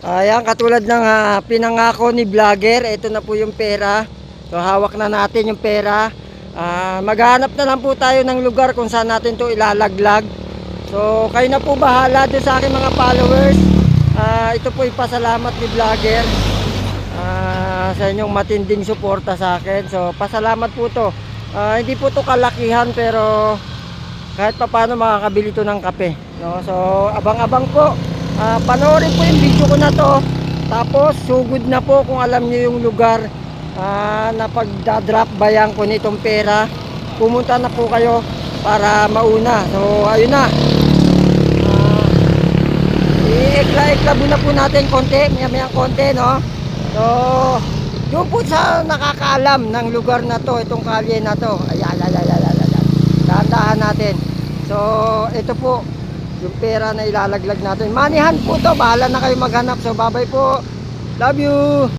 Ayan, katulad ng pinangako ni vlogger, ito na po yung pera. So hawak na natin yung pera. Maghanap na lang po tayo ng lugar kung saan natin to ilalaglag. So kayo na po bahala doon sa aking mga followers. Ito po yung pasalamat ni vlogger sa inyong matinding suporta sa akin. So pasalamat po to. Hindi po to kalakihan pero kahit pa paano makakabili to ng kape, no? So abang-abang po. Panoorin po yung video ko na to. Tapos sugod na po kung alam niyo yung lugar na pagdadrop bayan ko nitong pera. Pumunta na po kayo para mauna. So ayun na. I-ekla-ekla muna po natin konti, maya-maya konti, no? So doon po sa nakakaalam ng lugar na to, itong kalye na to. Ayan, dahan-dahan natin. So ito po yung pera na ilalaglag natin. Manihan po to, bahala na kayo maghanap. So bye bye po, love you.